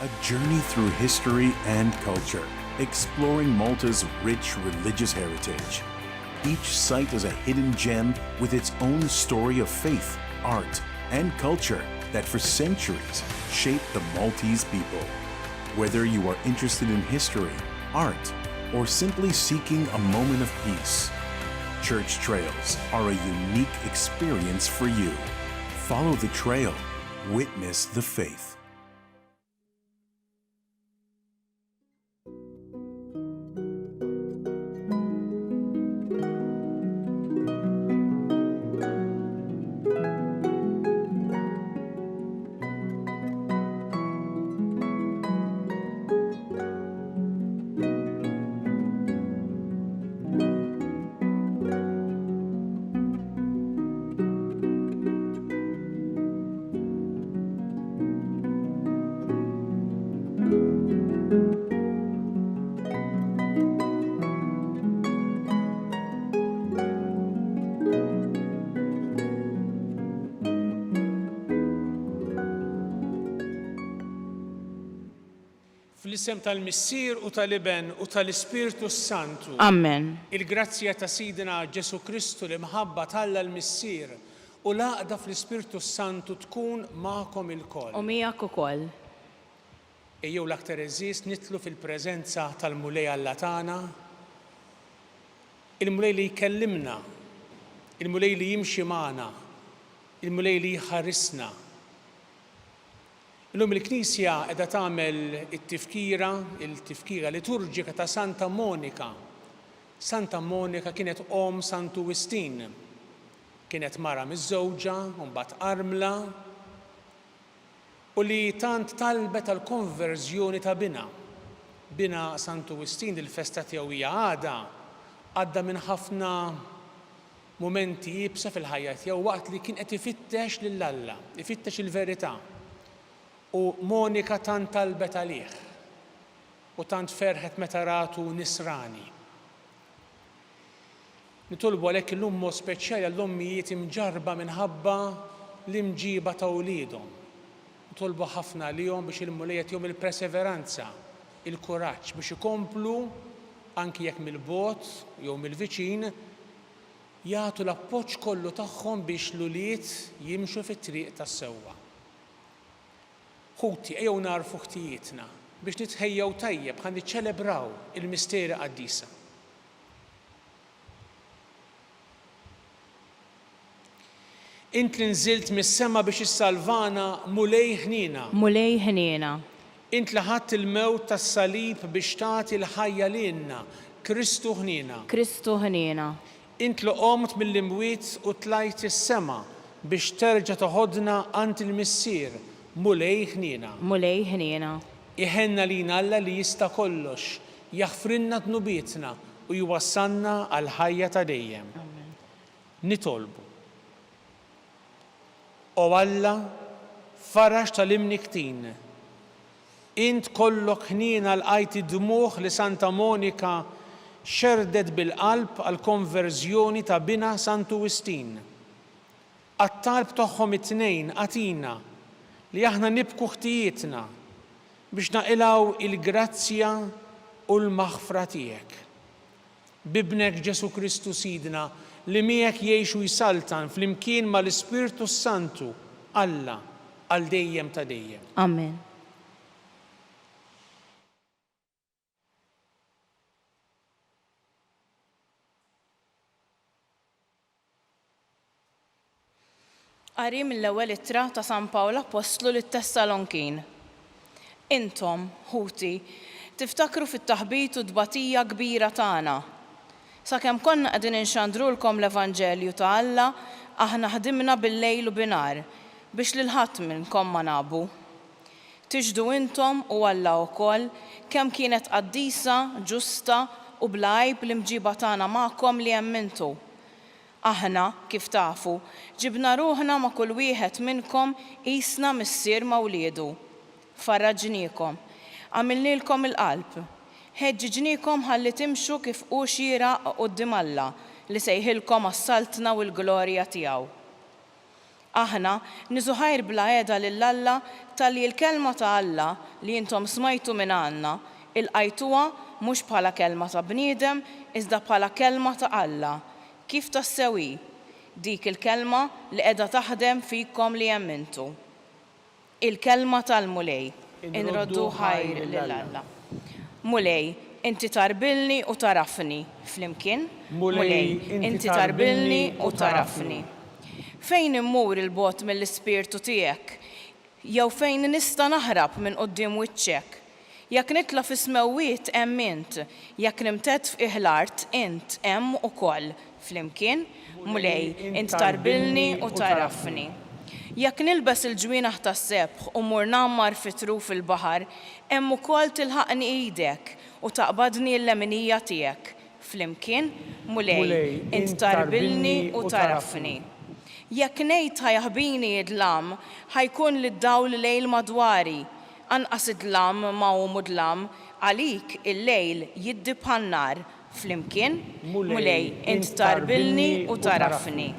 A journey through history and culture, exploring Malta's rich religious heritage. Each site is a hidden gem with its own story of faith, art, and culture that for centuries shaped the Maltese people. Whether you are interested in history, art, or simply seeking a moment of peace, Church Trails are a unique experience for you. Follow the trail, witness the faith. Fl-isem tal-Missier u tal-Iben u tal-Ispirtu Santu. Amen. Il-grazzja ta' Sidina Ġesu Kristu li mħabba Alla l-Missier u l-għaqda fl-Ispirtu Santu tkun magħkom il-koll. U miegħek ukoll. Ejjew l-aktar eżis nitlu fil-preżenza tal-Mulej Alla tagħna, il-Mulej li jkellimna, il-Mulej li jimxi magħna, il-Mulej li jħarrisna. Illum il-Knisja qiegħda tagħmel il-tifkira liturġika ta' Santa Monika. Santa Monika kienet Santu Wistin. Kienet mara miż-żewġa u mbagħad armla u li tant talbet għall-konverżjoni ta' Bina. Bina Santu Wistin il-festa tiegħu hija għada għadda minn ħafna mumenti jibsa fil-ħajja tiegħu waqt li kien qed ifittex lil Alla, ifittex il-verità. U Monika tant talbet għalih u tant ferħet meta ratu nisrani. Nitolbu għalhekk illum mod speċjali għall-ommijiet imġarba minħabba l-imġiba ta' wliedhom. Nitolbu ħafna għalihom biex il-Mulej jagħtihom il-perseveranza, il-kuraġġ biex ikomplu anki jekk mill-bogħod jew mill-viċin jagħtu l-appoġġ kollu tagħhom biex l-ulied jimxu fit-triq tas-sewwa. Ħuti ejjew narfu ħtijietna biex nitħejjew tajjeb ħan niċċelebraw il-misteri qaddisa. Int li nżilt mis-sema biex issalvana Mulej ħnina. Mulej ħnina. Int li ħadd il-mewt tas-salib biex tagħti l-ħajja lilna. Kristu ħnina. Kristu ħnina. Int li qomt mill-imwiet u tlajt is-sema biex terġa' toħodna għand il-Missier. Mulej ħnina. Mulej ħnina. Iħenna lina Alla li jista' kollox, jaħfrinna dnubietna u jwassalna għal ħajja ta' dejjem. Nitolbu. O Alla, farax tal-imniktin. Int kollok ħnina l-qajt id-dmuħ li Santa Monika xerdet bil-qalb għal-konverżjoni ta' bina Santu Wistin. Għat-talb tagħhom it-tnejn għatina li aħna nibku ħtijietna biex naqilaw il-grazzja u l-maħfra tiegħek. Bibnek Ġesu Kristu Sidna li miegħek jgħixu jsaltan flimkien mal-Ispirtu Santu Alla għal dejjem ta' dejjem. Amen. Qari mill-ewwel ittra ta' San Pawl Apostlu lit-Tessalonkin. Intom, ħuti, tiftakru fit-taħbit u tbatija kbira tagħna. Sakemm konna qegħdin inxandrulkom l-Evanġelju ta' Alla, aħna ħdimna bil-lejl u binar biex lil ħadd minnkom ma nabu. Tiġdu intom u Alla wkoll kemm kienet qaddisa, ġusta u bla għajb l-imġiba tagħna magħkom li emmintu. Aħna, kif tafu, ġibna ruħna ma' kull wieħed minnkom qisna missier mawliedu. Farraġnikom, għamilnilkom il-qalb, ħeġġiġnikom ħalli timxu kif hu xieraq quddiem Alla li sejħilkom għas-saltna u l-glorja tiegħu. Aħna niżu ħajr bla għeda lil Alla tal-li l-kelma ta' Alla li intom smajtu minn għandna ilqajtuha mhux bħala kelma ta' bniedem iżda bħala kelma ta' Alla. Kif tassewi dik il-kelma li qiegħda taħdem fikom li emmintu. Il-kelma tal-mulej, inroddu ħajr lil Alla. Mulej, inti tarbilni u tarafni. Flimkien? Mulej, inti tarbilni u tarafni. Fejn immur il-bot mill-ispirtu tiegħek? Jew fejn nista' naħrab minn quddiem wiċċek? Jekk nitla' fis-smewwiet hemm int, jekk nimtet f'iħl-art int hemm ukoll. Flimkien, mulej, int tarbilni u tarafni. Jekk nilbes il-ġwienaħ tas-sebħ u mur nammar fitru fil-baħar, hemm ukoll tilħaqni idek u taqbadni l-leminija tiegħek. Flimkien, mulej, int tarbilni u tarafni. Jekk ngħid ħajħbini id-lam, ħajkun lid-dawl lejl madwari, anqas id-lam ma hu mudlam, għalik il-lejl jiddib ħannar. Flimkien, mulej, int tarbilni u tarafni.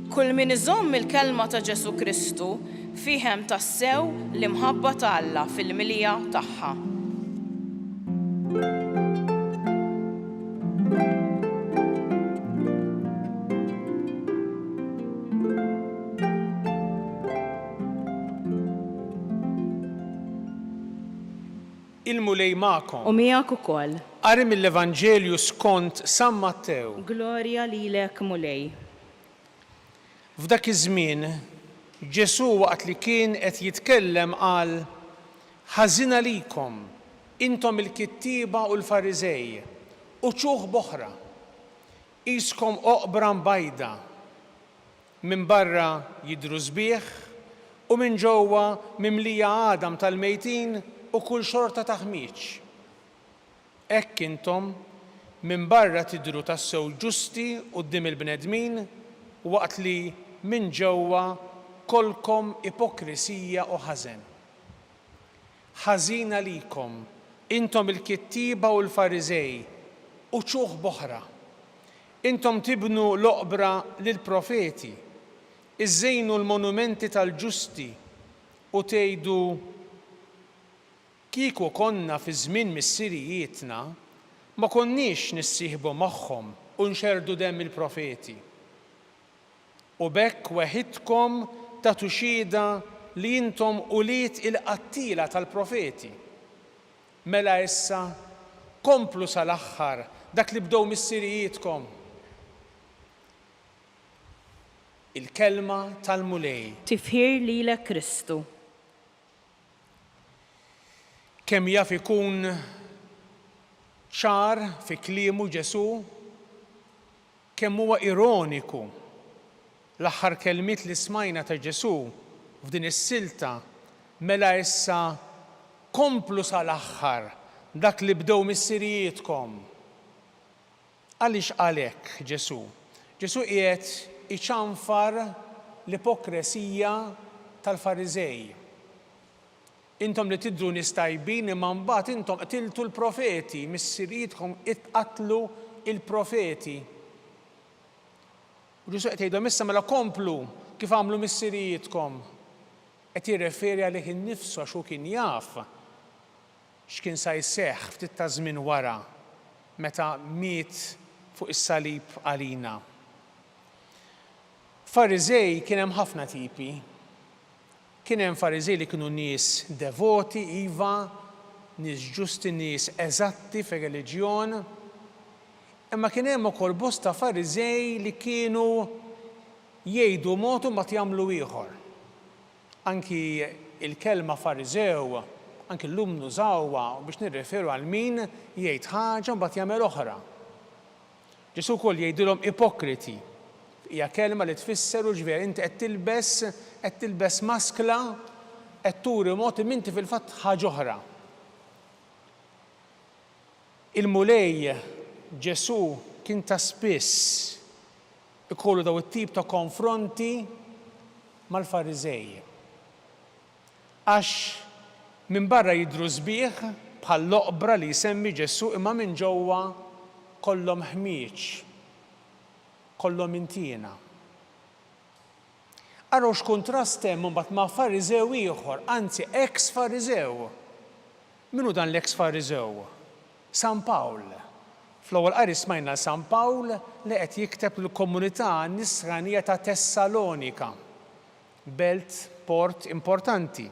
Kull min iżomm il-kelma ta' Ġesu Kristu fihem tassew l-imħabba ta' Alla fil-milja tagħha. Il-mulej magħkom. U miegħek ukoll. Qari mill-Evanġelju skont San Mattew. Glorja lilek mulej. F'dak iż-żmien, Ġesu waqt li kien qed jitkellem qal: ħażin għalikom, intom il-kittieba u l-Fariżej, u ċuħ boħra, qiskom oqbra mbajda, minn barra jidhru sbieħ u minn ġewwa mimlija għadam tal-mejtin u kull xorta ta' ħmieġ. Hekk intom minn barra tidhru tassew ġusti quddiem il-bnedmin waqt li minn ġewwa kollkom ipokrisija u ħażen. Ħażin għalikom, intom il-kittieba u l-Fariżej u ċuħ boħra. Intom tibnu l-oqbra lill-profeti, iżżejnu l-monumenti tal-ġusti u tgħidu kieku konna fi żmien missirijietna ma konniex nissieħbu magħhom u nxerdu demm il-profeti. U b'hekk weħidkom tagħtu xhieda li intom uliet il-qattila tal-profeti. Mela issa komplu sal-aħħar dak li bdew missirijietkom. Il-kelma tal-mulej. Tifħir lilek Kristu. Kemm jaf ikun ċar fi kliemu Ġesu, kemm huwa ironiku l-aħħar kelmiet li smajna ta' Ġesu f'din is-silta mela issa komplu sal-aħħar dak li bdew missirijietkom. Għaliex għalhekk Ġesu? Ġesu qiegħed iċanfar l-ipokresija tal-Fariżej. Intom li tidru nies tajbin imma mbagħad intom qtiltu l-profeti, missirijietkom itqatlu il-profeti. U Ġesu qed jgħidhom issa mela komplu kif għamlu missirijietkom. Qed jirreferi għalih innifsu għax hu kien jaf x'kien sa jseħħ ftit ta' żmien wara meta miet fuq is-salib għalina. Fariżej kien hemm ħafna tipi. Kien hemm Fariżej li kienu nies devoti, iva, nies ġusti, nies eżatti fir-reliġjon. Imma kien hemm ukoll bosta Fariżej li kienu jgħidu motu ma jagħmlu ieħor. Anki il-kelma Fariżew, anki llum nużawha biex nirreferu għal min jgħid ħaġa mbagħad jagħmel oħra. Ġesu wkoll jgħidilhom ipokriti. Hija kelma li tfisser ġifieri inti qed tilbes maskla, qed turi mod inti fil-fatt ħaġa oħra. Il-mulej Ġesu kien ta' spiss ikollu daw it-tip ta' konfronti mal-Fariżej. Għax minn barra jidhru sbieħ bħal loqbra li jsemmi Ġesu imma minn ġewwa kollhom ħmieġ, kollhom intina. Araw x'kuntrast hemm mbagħad ma' Fariżew ieħor, anzi ex-Fariżew. Minu dan l-ex-Fariżew? San Pawl. Fl-ewwel qari smajna San Pawl li qed jikteb lill-komunità nisranija ta' Tessalonika, belt port importanti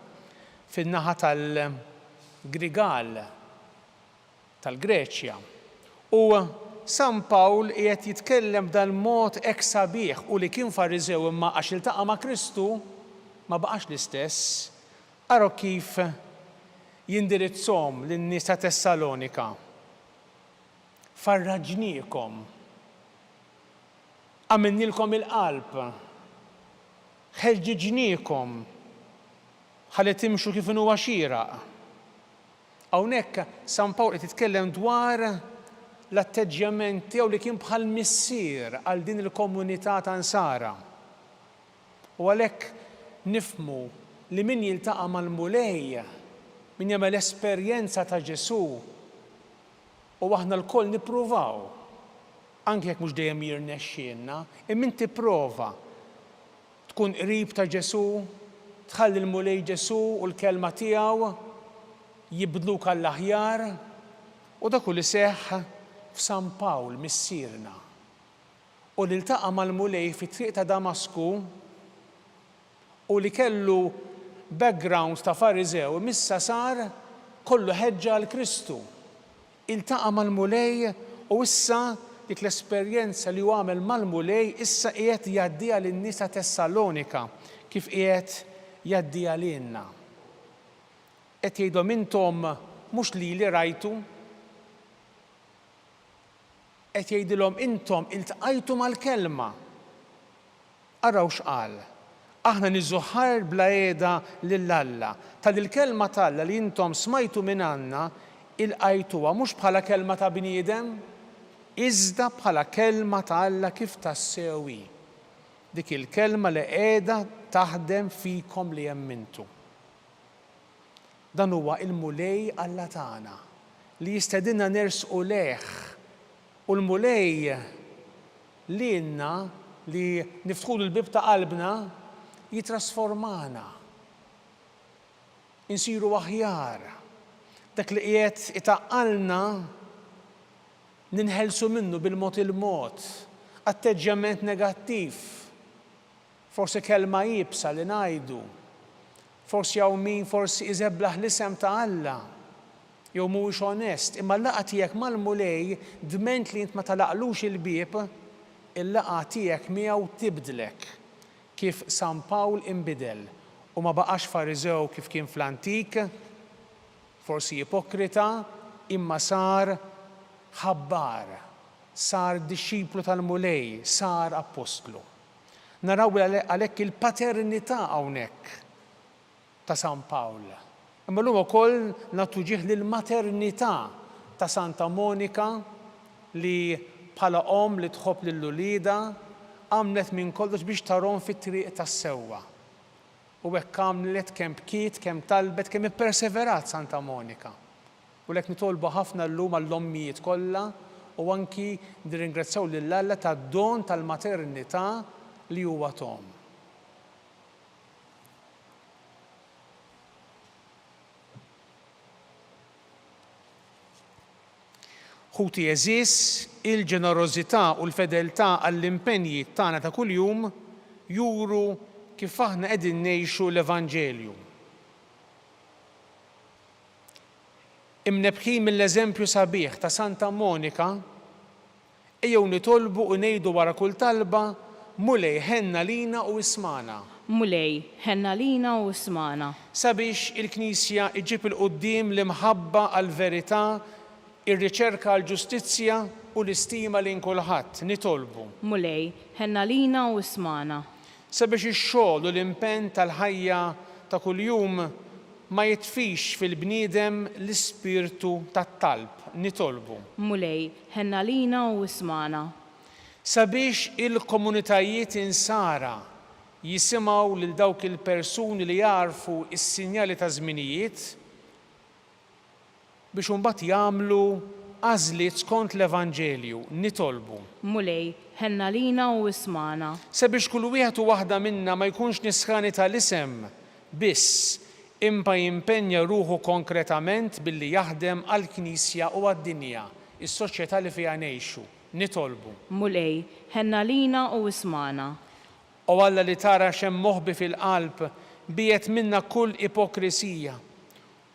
fin-naħa tal-Grigal, tal-Greċja. U San Pawl qiegħed jitkellem dal-mod hekk sabiħ u li kien Fariżew imma għax iltaqa' ma' Kristu ma baqax l-istess. Araw kif jindirizzhom lin-nies ta' Tessalonika. Farraġniekom, għamilnilkom il-qalb, ħeġġiġniekom, ħalli timxu kif inhu xieraq. Hawnhekk San Pawl qed jitkellem dwar l-atteġġjament tiegħu li kien bħal missier għal din il-komunità ta' Nsara. U għalhekk nifhmu li min jiltaqa' mal-mulej, min jagħmel esperjenza ta' Ġesu, u aħna l-koll nippruvaw, anke jekk mhux dejjem jirnexxielna, imma inti prova tkun qrib ta' Ġesu, tħalli l-mulej Ġesu u l-kelma tiegħu jibdluk għall-aħjar, u dak li seħħ f'San Pawl missierna. U li ltaqa' mal-mulej fit-triq ta' Damasku u li kellu background ta' Fariżew missa sar kollu ħeġġa għal Kristu. Iltaqa' mal-mulej u issa dik l-esperjenza li għamel mal-mulej issa qiegħed jgħaddiha lin-nies ta' Tessalonika kif qiegħed jgħaddiha lilna. Qed jgħidhom intom mhux li rajtu, qed jgħidilhom intom iltqajtu mal-kelma. Araw x'qal. Aħna niżuħar bla qiegħda lill-Alla. Ta' il-kelma tal-Alla li intom smajtu minn għandna ilqajtuha mhux bħala kelma ta' bniedem, iżda bħala kelma ta' Alla kif tassewi. Dik il-kelma li qiegħda taħdem fikom li jemmintu. Dan huwa il-mulej Alla tagħna li jistedinna nersqu leħ. U l-mulej lilna li niftħu l-bib ta' qalbna jitrasformana. Insiru aħjar. Dak li qiegħed itaqqalna ninħelsu minnu bil-mod il-mod, atteġġjament negattiv, forsi kelma jibsa li ngħidu, forsi hawn min forsi iżeblaħ l-isem ta' Alla, jew mhuwiex onest, imma l-laqgħa tiegħek mal-mulej dment li int ma talaqlux il-bieb, il-laqgħa tiegħek miegħu tibdlek kif San Pawl inbidel u ma baqax Fariżew kif kien fl-antik, forsi ipokrita, imma sar ħabbar, sar dixxiplu tal-mulej, sar apostlu. Naraw għalhekk il-paternità hawnhekk ta' San Pawl. Imma llum ukoll nagħtu ġieħ lill-maternità ta' Santa Monika li bħala li tħobb lill-ulieda għamlet minn kollox biex tarhom fit-triq tas-sewwa. U hekk għamlet kemm bkiet, kemm talbet, kemm ipperseverat Santa Monika. U lek nitolbu ħafna llum għall-ommijiet kollha u anki nirringrazzjaw lill-Alla tad-don tal-maternità li huwa Tom. Ħuti eżis, il-ġenerożità u l-fedeltà għall-impenji tagħna ta' kuljum juru kif aħna qegħdin ngħixu l-Evanġelju. Imnebħin mill-eżempju sabiħ ta' Santa Monika, ejjew nitolbu u ngħidu wara kull talba mulej ħenna lina u ismana. Mulej ħenna lina u ismana. Sabiex il-Knisja iġib il-qudiem l-imħabba għall-verità, ir-riċerka għall-ġustizzja u l-istima lejn kulħadd nitolbu. Mulej ħenna lina u ismana. Sabiex ix-xogħol u l-impenn tal-ħajja ta' kuljum ma jitfix fil-bniedem l-ispirtu tat-talb nitolbu. Mulej ħenna lina u ismana. Sabiex il-komunitajiet insara jisimgħu lil dawk il-persuni li jarfu s-sinjali ta' żminijiet biex imbagħad jagħmlu għażliet skont l-Evanġelju nitolbu. Mulej ħenna lina u ismana. Sabiex kull wieħed u waħda minna ma jkunx nisħani tal-isem biss imma jimpenja ruħu konkretament billi jaħdem għall-Knisja u għad-dinja, is-soċjetà li fiha ngħixu nitolbu. Mulej ħenna lina u ismana. U Alla li tara xemm moħbi fil-qalb biet minna kull ipokrisija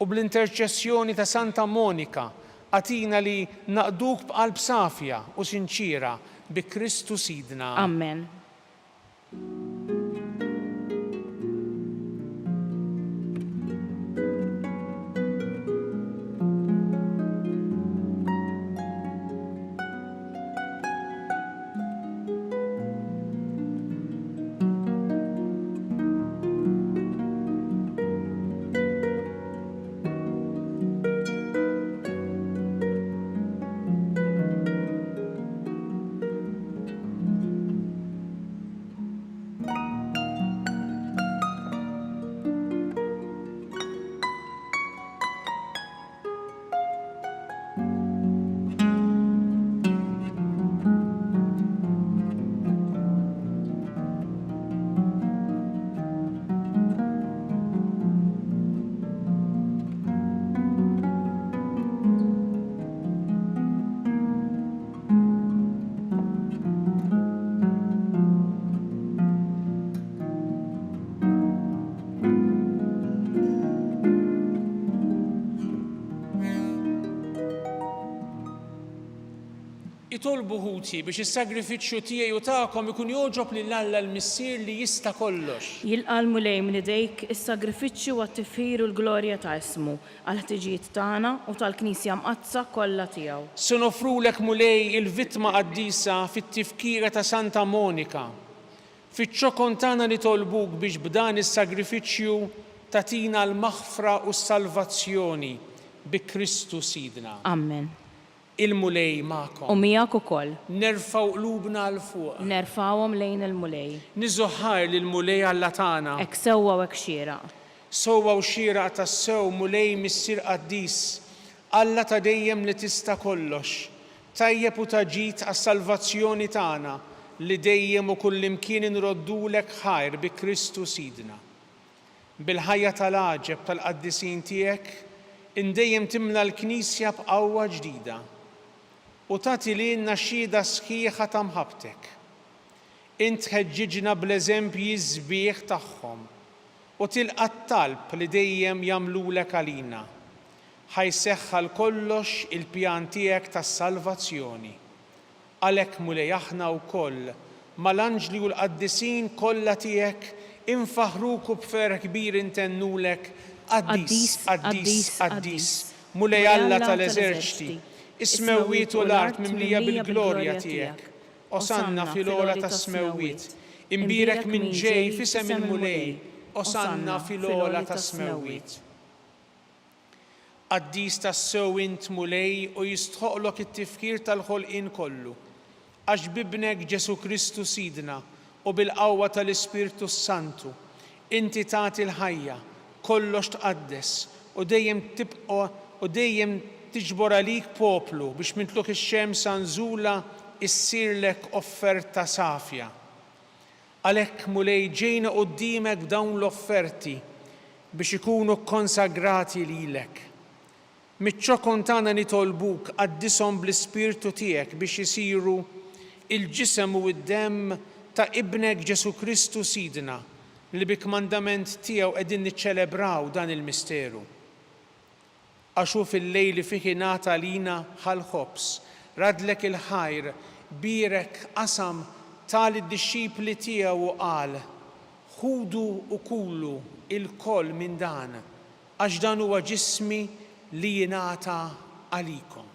u bl-interċessjoni ta' Santa Monika għatina li naqduk b'qalb safja u sinċira bi Kristu Sidna. Amen. Itolbu ħuti biex is-sagrifiċċju tiegħi u tagħkom ikun jogħġob lill-Alla l-Missier li jista' kollox. Jilqal mulej minn idejk is-sagrifiċċju għat-tifħir u l-glorja ta' ismu għal-ħtiġijiet tagħna u tal-Knisja mqazza kollha tiegħu. Se nofrulek mulej il-vittma qaddisa fit-tifkira ta' Santa Monika. Fiċ-ċokon tagħna nitolbuk biex b'dan is-sagrifiċċju tagħtina l-maħfra u s-salvazzjoni bi Kristu Sidna. Amen. Il-mulej magħkom. U miegħek ukoll. Nerfgħu qlubna l fuq. Nerfgħuhom lejn il-mulej. Niżuħħar lill-mulej Alla tagħna. Hekk sewwa u hekk xieraq. Sewwa u xieraq tas-sew mulej missier qaddis. Alla ta' dejjem li tista' kollox. Tajjeb u taġid għas-salvazzjoni tagħna li dejjem u kullimkien inroddulek ħajr bi Kristu Sidna. Bil-ħajja tal-għaġeb tal-qaddisin tiegħek indejjem timla l-Knisja b'qawwa ġdida u tagħti lilna xhieda sħiħa ta' mħabbtek. Int ħeġġiġna bl-eżempji sbieħ tagħhom u tilqa' t-talb li dejjem jagħmlulek għalina. Ħajseħħal kollox il-pjan tiegħek tas-salvazzjoni. Għalhekk mulej aħna wkoll mal-anġli u l-qaddisin kollha tiegħek infaħruku b'ferħ kbir intennulek qaddis, qaddis, qaddis. Mulej Alla tal-eżerċiti. Is-smewwiet u l-art mimlija bil-glorja tiegħek. Osanna fil-ola tas-smewwiet. Imbirek minn ġej f'isem il-mulej. Osanna fil-ola tas-smewwiet. Qaddis tas-sew int mulej u jistħoqlok it-tifkir tal-ħolqien kollu. Għax bibnek Ġesu Kristu Sidna u bil-qawwa tal-Ispirtu Santu, inti tagħti l-ħajja, kollox tqaddes u dejjem tiġbor għalik poplu biex mintluk ix-xemsa nżula issirlek offerta safja. Għalhekk mulej ġejna quddiemek b'dawn l-offerti biex ikunu konsagrati lilek. Miċ-ċokon tagħna nitolbuk qaddishom bl-Ispirtu tiegħek biex isiru il-ġisem u d-demm ta' ibnek Ġesu Kristu Sidna li bi kmandament tiegħu qegħdin niċċelebraw dan il-misteru. Għaxu fil-lejl li fih ingħata lina ħal-ħobs, radlek il-ħajr, birek qasam tal-disċipli tiegħu u qal: ħudu u kullu il-koll minn dan, għax dan huwa ġismi li jingħata għalikom.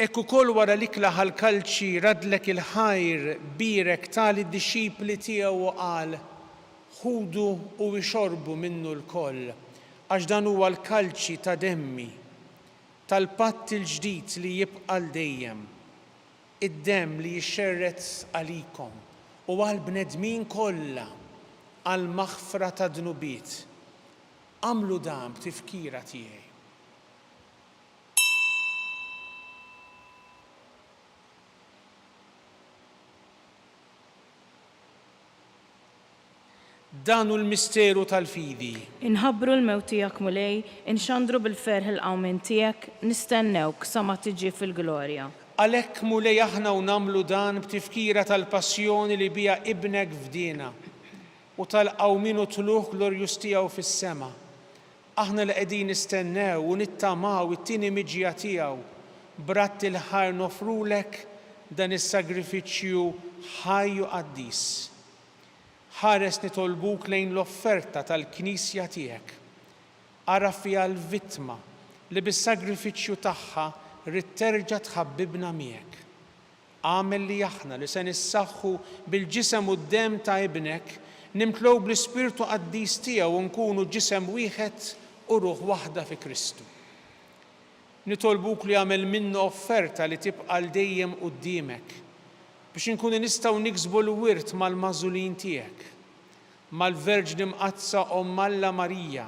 Hekk ukoll wara l-ikla ħall-kalċi radlek il-ħajr birek tal-disċipli tiegħu u qal: ħudu u ixorbu minnu l-koll, għax dan huwa l-kalċi ta' demmi tal-patt il-ġdid li jibqa' dejjem, id-demm li jixxerret għalikom u għall-bnedmin kollha għal maħfra ta' dnubiet. Għamlu dan b'tifkira tiegħi. Dan hu l-misteru tal-fidi. Inħabbru l-mewt tiegħek mulej, inxandru bil-ferħ il-qawmin tiegħek, nistennewk sa ma tiġi fil-glorja. Għalhekk mulej aħna u nagħmlu dan b'tifkira tal-passjoni li biha ibnek fdina u tal-qawmin u tluh glorjus tiegħu fis-sema. Aħna li qegħdin nistennew u nittamaw it-tieni miġja tiegħu b'ratt il-ħajr nofrulek dan is-sagrifiċċju ħaj u qaddis. Ħares nitolbuk lejn l-offerta tal-Knisja tiegħek. Ara fiha l-vittma li bis-sagrifiċċju tagħha rid terġa' tħabbibna miegħek. Għamel li aħna li se nissaħħu bil-ġisem u d-demm ta' ibnek nimtlew bl-Ispirtu Qaddis tiegħu u nkunu ġisem wieħed u ruħ waħda fi Kristu. Nitolbuk li għamel minnu offerta li tibqa' dejjem quddiemek biex inkunu nistgħu niksbu l-wirt mal-mażulin tiegħek, mal-Verġni Mqazza Alla Marija,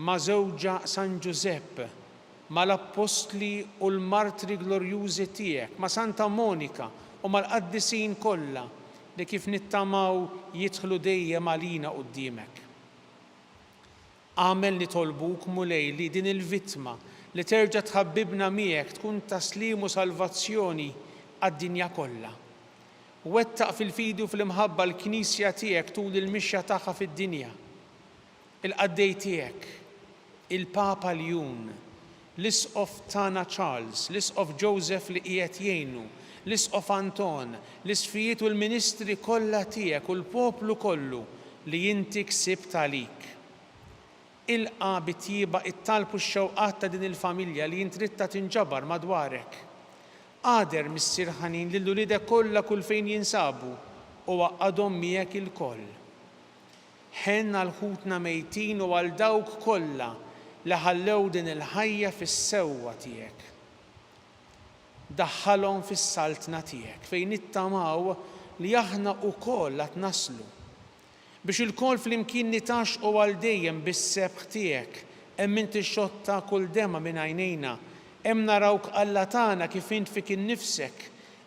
ma' żewġa San Giuseppe, mal-Apostli u l-Martri glorjużi tiegħek, ma' Santa Monika u mal-qaddisin kollha li kif nittamaw jidħlu dejjem għalina quddiemek. Għamel nitolbuk mulej li din il-vittma li terġa' tħabbibna miegħek tkun taslim u salvazzjoni għad-dinja kollha. Wettaq fil-fidu fil-imħabba l-Knisja tiegħek tul il-mixja tagħha fid-dinja. Il-qaddej tiegħek, il-Papa Ljun, l-Isqof tagħna Charles, l-Isqof Joseph li qiegħed jgħinu, l-Isqof Anton, l-isfijiet u l-ministri kollha tiegħek u l-poplu kollu li inti ksibt għalik. Ilqa' bitjieba it-talb u x-xewqat ta' din il-familja li jintritta tinġabar madwarek. Qader mis-sirħanin lill-uliedek kollha kull fejn jinsabu u għaqadhom miegħek il-koll. Ħenn għal ħutna mejtin u għal dawk kollha li ħallew din il-ħajja fis-sewwa tiegħek. Daħħalhom fis-saltna tiegħek fejn nittamaw li aħna wkoll qed naslu biex il-koll flimkien nitaxqu għal dejjem bis-sebħ tiegħek hemm inti xotta kull dema minn għajnejna. Hemm narawk Alla tagħna kif int fik innifsek,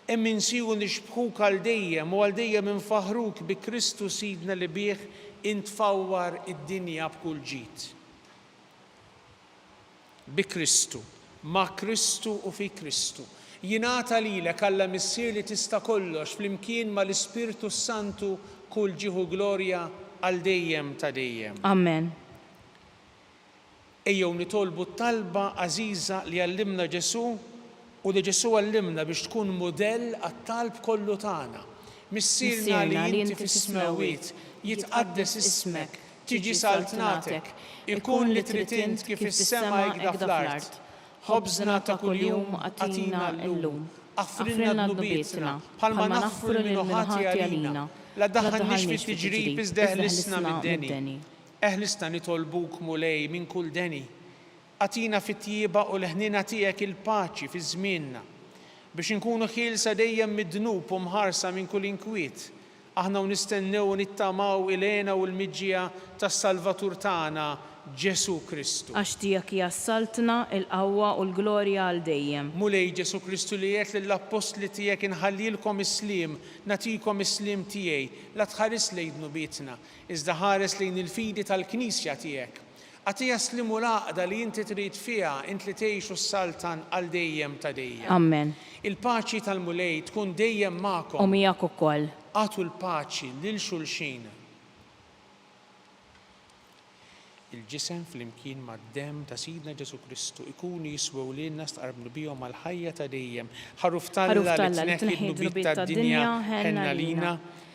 hemm insiru nixbħuk għal dejjem u għal dejjem infaħruk bi Kristu Sidna li bih intfawwar id-dinja b'kull ġid. Bi Kristu, ma' Kristu u fi Kristu. Jingħata lilek Alla missier li tista' kollox flimkien mal-Ispirtu Santu kull ġieħu glorja għal dejjem ta' dejjem. Amen. Ejjew nitolbu talba għażiża li għallimna Ġesu u li Ġesu għallimna biex tkun mudell għat-talb kollu tagħna. Missierna li inti fis-smawiet, jitqaddes ismek, tiġi saltnatek, ikun li trid int kif is-sema hekk fl-art. Ħobżna ta' kuljum għatina llum Affrilna d-nubietna, bħalma naffru l-minu ħati għalina, la daħħalniex fit-tiġrib iżda eħlisna mid-deni. Eħlisna nitolbuk mulej minn kull deni. Atina fit-tjieba u l-ħnina tiegħek il-paċi fi żmienna biex inkunu ħielsa dejjem mid-dnub u mħarsa minn kull inkwiet. Aħna nistennew u nittamaw ilena u l-miġġija tas-Salvatur tagħna Ġesu Kristu. Għax tiegħek jassaltna il-qawwa u l-glorja għal dejjem. Mulej Ġesu Kristu li qed lill-apostli tiegħek inħallilkom islim, nagħtikom islim tiegħi, la tħares lejn nubietna, iżda ħares lejn il-fidi tal-Knisja tiegħek. Għatija slimu l-għaqda li inti trid fiha int li tgħixu s-saltan għal dejjem ta' dejjem. Amen. Il-paċi tal-mulej tkun dejjem magħkom. U miegħek ukoll. Għatu l-paċi lil xulxin. Il-ġisem fl-imkien mad-dem ta' Sidna Ġesu Kristu ikunu jiswew lilna stqarbnu bihom għall-ħajja ta' dejjem. Ħaruf Talla li tneħħi d-nubiet tad-dinja ħenna lina.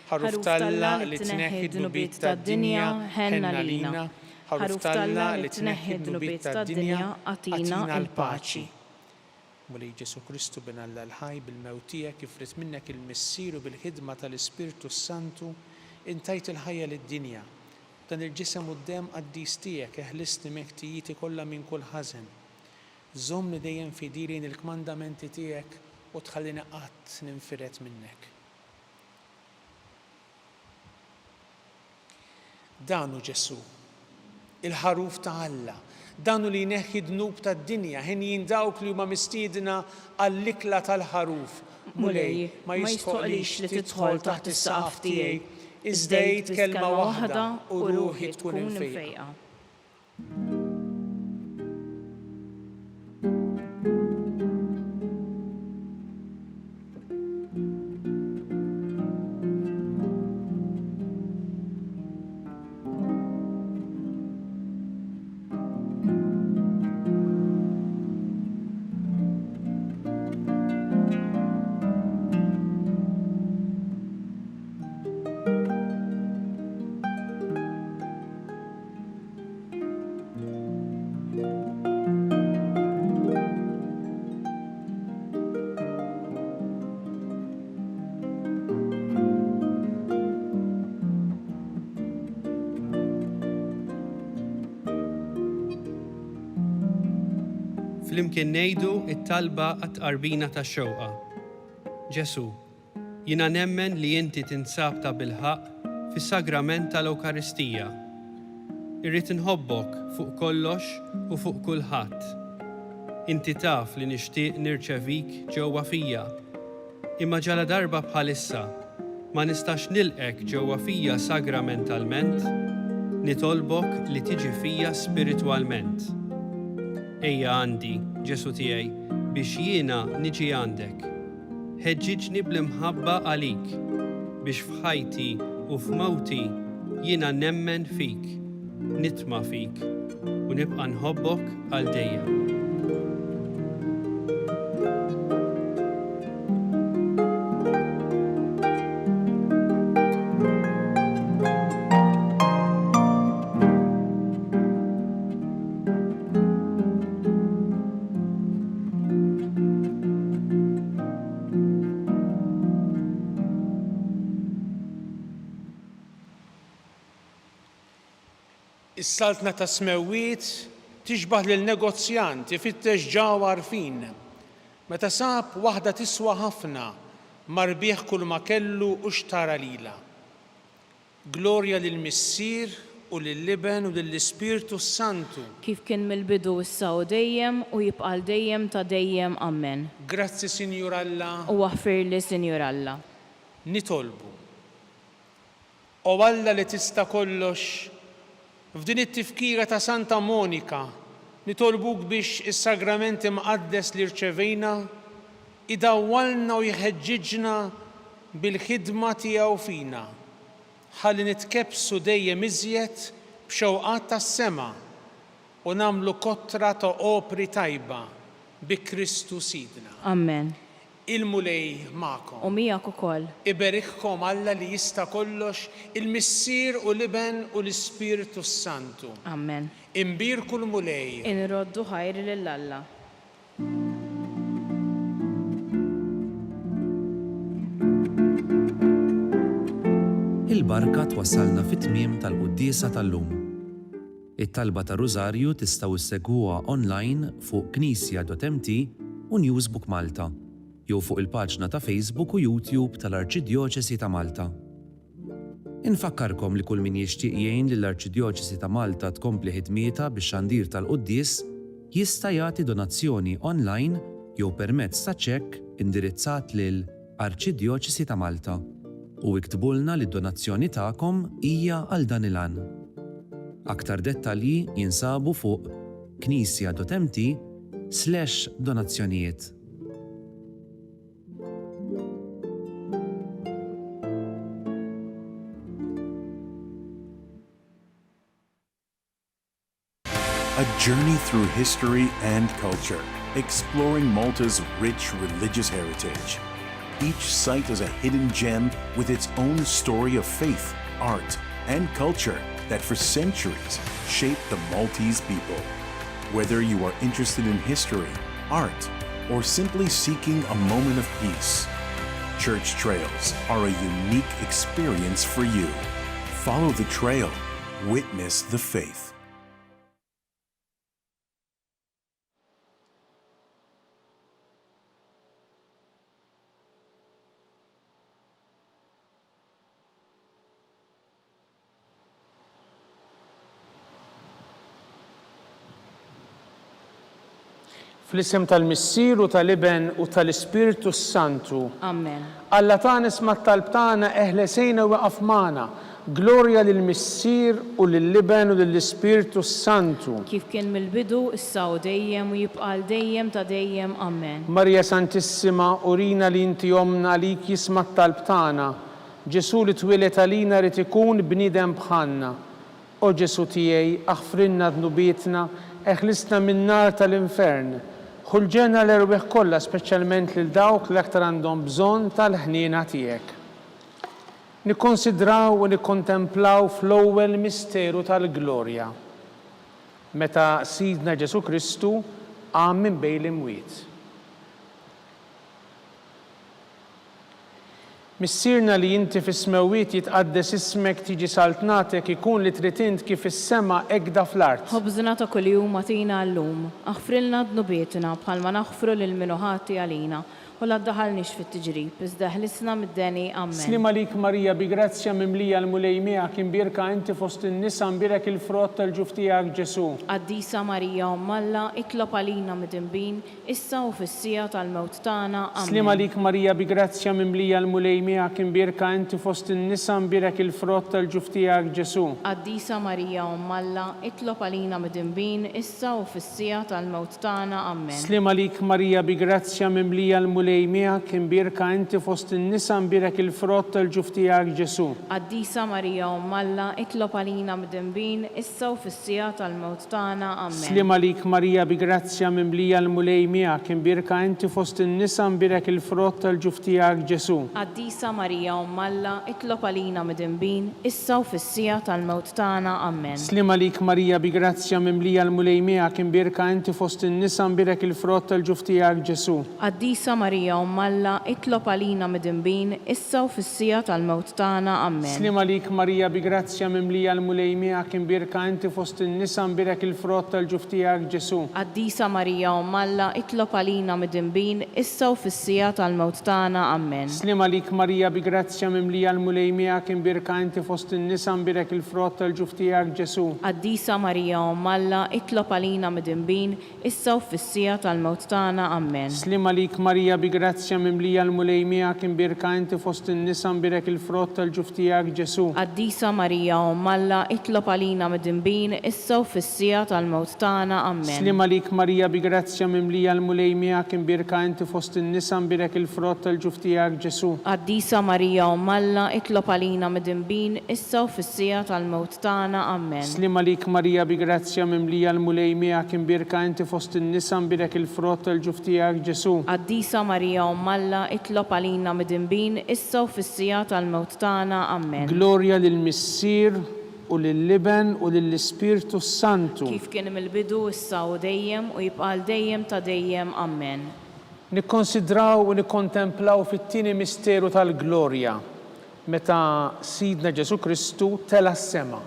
Ħaruf Talla li tneħħi d-nubiet tad-dinja ħenna lina. Ħaruf Talla li tneħħi d-nubiet tad-dinja għatina l-paċi. Mulej Ġesu Kristu bin Alla l-ħaj bil-mewt tiegħek ifrit minnek il-missier u bil-ħidma tal-Ispirtu Santu intajt il-ħajja lid-dinja. Dan il-ġisem u d-dem qaddis tiegħek eħlisni meħtijieti kollha minn kull ħażen. Żommni dejjem fidilin il-kmandamenti tiegħek u tħallini qatt ninfiret minnek. Danu Ġesu, il-ħaruf ta' Alla, danu li jneħħi dnub tad-dinja, ħin dawk li huma mistiedna għall-ikla tal-ħaruf. Mulej ma jistħoqlix li tidħol taħt is-saqaf tiegħi. Iżdejt kelma waħda u ruħi tkun infejqa. Flimkien ngħidu it-talba għat-tqarbina tax-xewqa. Ġesu, jiena nemmen li inti tinsab ta' bilħaq fis-sagrament tal-Ewkaristija. Irrid inħobbok fuq kollox u fuq kulħadd. Inti taf li nixtieq nirċevik ġewwa fija. Imma ġala darba bħalissa ma nistax nilqek ġewwa fija sagramentalment, nitolbok li tiġi fija spiritwalment. Ejja għandi, Ġesu tiegħi, biex jiena niġi għandek. Ħeġġiġni bl-imħabba għalik, biex f'ħajti u f'mawti jiena nemmen fik, nitma' fik u nibqa' nħobbok għal dejjem. Is-saltna ta' smewwiet tixbaħ lil negozjant ifittex ġawa għarfien. Meta sab waħda tiswa ħafna marbieħ kull ma kellu u xtara lila. Glorja lill-Missier u lill-Liben u lill-Ispirtu Santu. Kif kien mill-bidu issa u dejjem u jibqal dejjem ta' dejjem Amen. Grazzi Sinjur Alla. U waħfirli Sinjur Alla. Nitolbu. O Alla li tista' kollox, f'din it-tifkira ta' Santa Monika, nitolbuk biex is-sagramenti mqaddes li rċevejna idawwalna u jħeġġiġna bil-ħidma tiegħu fina, ħalli nitkebsu dejjem iżjed b'xewqat tas-sema u nagħmlu kottra ta' opri tajba bi Kristu Sidna. Amen. Il-mulej magħkom. U miegħek ukoll. Iberikkom Alla li jista' kollox, il-Missier u Liben u l-Ispirtu Santu. Amen. Imbirku l-mulej. Inroddu ħajri lil Alla. Bil-barka twassalna fit-tmiem tal-quddiesa tal-lum. It-talba ta' Rużarju tistgħu issegwuha online fuq knisja.mt u Newsbook Malta, jew fuq il-paġna ta' Facebook u YouTube tal-Arċidjoċesi ta' Malta. Infakkarkom li kull min jixtieq jgħin lill-Arċidjoċesi ta' Malta tkompli ħidmietha bix-xandir tal-Quddies jista' jagħti donazzjoni online jew permezz ta' ċekk indirizzat lil Arċidjoċesi ta' Malta u iktbulna li d-donazzjoni tagħkom hija għal dan il-għan. Aktar dettalji jinsabu fuq knisja.mt/donazzjonijiet. A journey through history and culture, exploring Malta's rich religious heritage. Each site is a hidden gem with its own story of faith, art, and culture that for centuries shaped the Maltese people. Whether you are interested in history, art, or simply seeking a moment of peace, Church Trails are a unique experience for you. Follow the trail, witness the faith. Fl-isem tal-Missier u tal-Iben u tal-Ispiritu Santu. Amen. Alla tagħna isma' t-talb tagħna eħlesejna waqaf magħna. Glorja lill-Missier u lill-Iben u lill-Ispiritu Santu. Kif kien mill-bidu, issa u dejjem u jibqa' dejjem ta' dejjem. Amen. Marja Santissima, urina li inti omna għalik jisma' t-talb tagħna. Ġesu li twilet għalina rid ikun bniedem bħalna. O Ġesu tiegħi, aħfrinna dnubietna, eħlisna min-nar tal-infern. Ħulġenna l-erwieħ kollha, speċjalment lil dawk li aktar għandhom bżonn tal-ħniena tiegħek. Nikkonsidraw u nikkontemplaw fl-ewwel misteru tal-glorja. Meta Sidna Ġesu Kristu qam minn bejn l-imwiet. Missierna li inti fis-smewwiet jitqaddes ismek tiġi saltnatek ikun li trid int kif is-sema ekda fl-art. Ħobżna ta' kuljum agħtina llum, aħfrilna dnubietna bħalma naħfru lil min ħati għalina. U la ddaħalniex fit-tiġrib, iżda ħlisna mid-deni. Amen. Slim għalik Marija bi grazzja mimlija l-mulej miegħek imbierka inti fost in-nisa imbierek il-frott tal-ġuf tiegħek Ġesu. Qaddisa Marija Omm Alla, itlob għalina mid-inbin, issa u fis-sija tal-mewt tagħna. Amen. Slim għalik Marija bi grazzja mimlija l-mulej miegħek imbierka inti fost in-nisa imbierek il-frott tal-ġuf tiegħek Ġesu. Qaddisa Marija Omm Alla, itlob għalina mid-inbin, issa u fis-sija tal-mewt tagħna. Amen. Slim għalik Marija bi grazzja mimlija l-mulej miegħek imbierka inti fost in-nisa imbierek il-frott tal-ġuf tiegħek Ġesu. Qaddisa Marija Omm Alla, itlob għalina mid-inbin, issa u fis-sija tal-mewt tagħna. Amen. Slim għalik Marija bi grazzja mimlija l-mulej miegħek imbierka inti fost in-nisa imbierek il-frott tal-ġuf tiegħek Ġesu. Qaddisa Marija Omm Alla, itlob għalina mid-inbin, issa u fis-sija tal-mewt tagħna. Amen. Slim għalik Marija bi grazzja mimlija l-mulej miegħek imbierka inti fost in-nisa imbierek il-frott tal-ġuf tiegħek Ġesu. Qaddisa Marija Omm Alla, itlob għalina mid-inbin, issa u fis-sija tal-mewt tagħna. Amen. Slim għalik Marija bi grazzja mimlija l-mulej miegħek imbierka inti fost in-nisa imbierek il-frott tal-ġuf tiegħek Ġesu. Qaddisa Marija Omm Alla, itlob għalina mid-inbin, issa u fis-sija tal-mewt tagħna. Amen. Slim għalik Marija bi grazzja mimlija l-mulej miegħek imbierka inti fost in-nisa imbierek il-frott tal-ġuf tiegħek Ġesu. Qaddisa Marija Omm Alla, itlob għalina mid-inbin, issa u fis-sija tal-mewt tagħna. Amen. Slim għalik Marija bi grazzja mimlija l-mulej miegħek imbierka inti fost in-nisa imbierek il-frott tal-ġuf tiegħek Ġesu. Qaddisa Marija Omm Alla, itlob għalina mid-inbin, issa u fis-sija tal-mewt tagħna. Amen. Slim għalik Marija bi grazzja mimlija l-mulej miegħek imbierka inti fost in-nisa imbierek il-frott tal-ġuf tiegħek Ġesu. Qaddisa Marija Omm Alla, itlob għalina mid-inbin, issa u fis-sija tal-mewt tagħna. Amen. Slim għalik Marija bi grazzja mimlija l-mulej miegħek imbierka inti fost in-nisa imbierek il-frott tal-ġuf tiegħek Ġesu. Qaddisa Marija Omm Alla, itlob għalina mid-inbin, issa u fis-sija tal-mewt tagħna. Amen. Glorja lill-Missier u lill-Iben u lill-Ispiritu Santu. Kif kien mill-bidu, issa u dejjem u jibqa' dejjem ta' dejjem. Amen. Nikkonsidraw u nikkontemplaw fit-tieni misteru tal-glorja. meta Sidna Ġesu Kristu tela s-sema.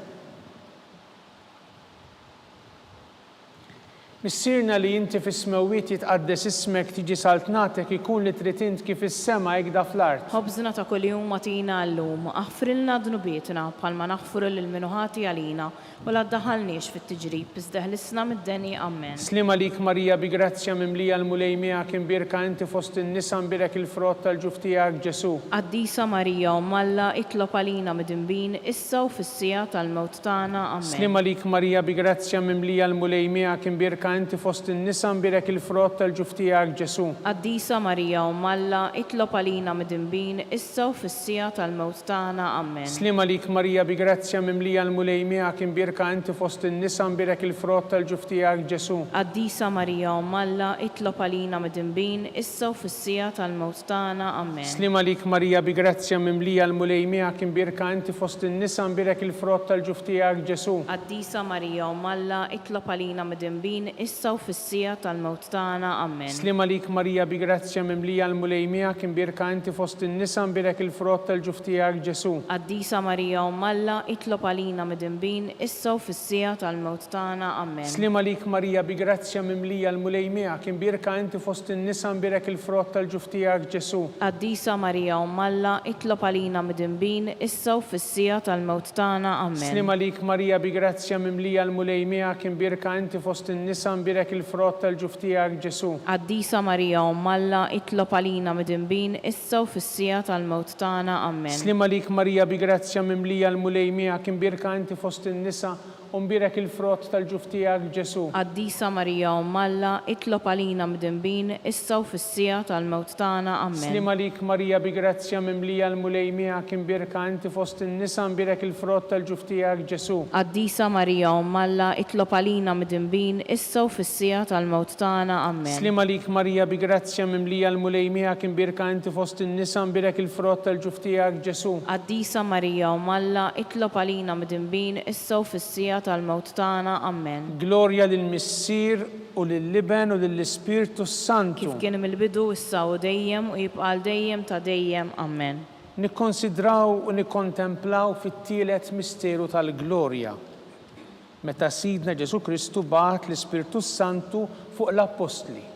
Missirna li inti fis-smewwiet jitqaddes ismek tiġi saltnatek ikun li trid int kif is-sema jgda fl-art. Ħobżna ta' kuljum atina llum, aħfrilna dnubietna bħalma naħfru lil minuħati għalina u la ddaħħalniex fit-tiġrib iżda ħlisna mid-deni Amen. Slima lik Marija bi grazzja mimlija l-mulejmija kien birka inti fost in-nisa mbirek il-frott tal-ġuf tiegħek Ġesu. Qaddisa Marija u Malla itlob għalina midinbin issa u fis-sija tal-mewt tagħna Amen. Slima lik Marija bi grazzja mimlija l-mulejmija kien birka inti fost in-nisa mbirek il-frott tal-ġuf tiegħek Ġesu. Qaddisa Marija u Malla itlob għalina midinbin issa u fis-sija tal-mewt tagħna Amen. Slima lik Marija bi grazzja mimlija l-mulejmija kien birka inti fost in-nisa mbirek il-frott tal-ġuf tiegħek Ġesu. Qaddisa Marija u Malla itlob għalina midinbin issa u fis-sija tal-mewt tagħna Amen. Slima lik Marija bi grazzja mimlija l-mulejmija kien birka inti fost in-nisa mbirek il-frott tal-ġuf tiegħek Ġesu. Qaddisa Marija u Malla itlob għalina midinbin issa u fis-sija tal-mewt tagħna Amen. Slima lik Marija bi grazzja mimlija l-mulejmija kien birka inti fost in-nisa mbirek il-frott tal-ġuf tiegħek Ġesu. Qaddisa Marija u Malla itlob għalina midinbin issa u fis-sija tal-mewt tagħna Amen. Slima lik Marija bi grazzja mimlija l-mulejmija kien birka inti fost in-nisa mbirek il-frott tal-ġuf tiegħek Ġesu. Qaddisa Marija u Malla itlob għalina midinbin issa u fis-sija tal-mewt tagħna Amen. Slima lik Marija bi grazzja mimlija l-mulejmija kien birka inti fost in-nisa mbirek il-frott tal-ġuf tiegħek Ġesu. Qaddisa Marija u Malla itlob għalina midinbin issa u fis-sija tal-mewt tagħna Amen. Slima lik Marija bi grazzja mimlija l-mulejmija kien birka inti fost in-nisa mbirek il-frott tal-ġuf tiegħek Ġesu. Qaddisa Marija u Malla itlob għalina midinbin issa u fis-sija tal-mewt tagħna Amen. Slima lik Marija bi grazzja mimlija l-mulejmija kien birka inti fost in-nisa mbirek il-frott tal-ġuf tiegħek Ġesu. Qaddisa Marija u Malla itlob għalina midinbin issa u fis-sija tal-mewt tagħna Amen. Slima lik Marija bi grazzja mimlija l-mulejmija kien birka inti fost in-nisa mbirek il-frott tal-ġuf tiegħek Ġesu. Qaddisa Marija u Malla itlob għalina midinbin issa u fis-sija tal-mewt tagħna Amen. Glorja lill-Missier u lill-Liben u lill-Ispirtu Santu. Kif kien mill-bidu issa u dejjem u jibqa' dejjem ta' dejjem Amen. Nikkonsidraw u nikkontemplaw fit-tielet misteru tal-glorja. Meta Sidna Ġesu Kristu bagħat l-Ispirtu Santu fuq l-Apostli.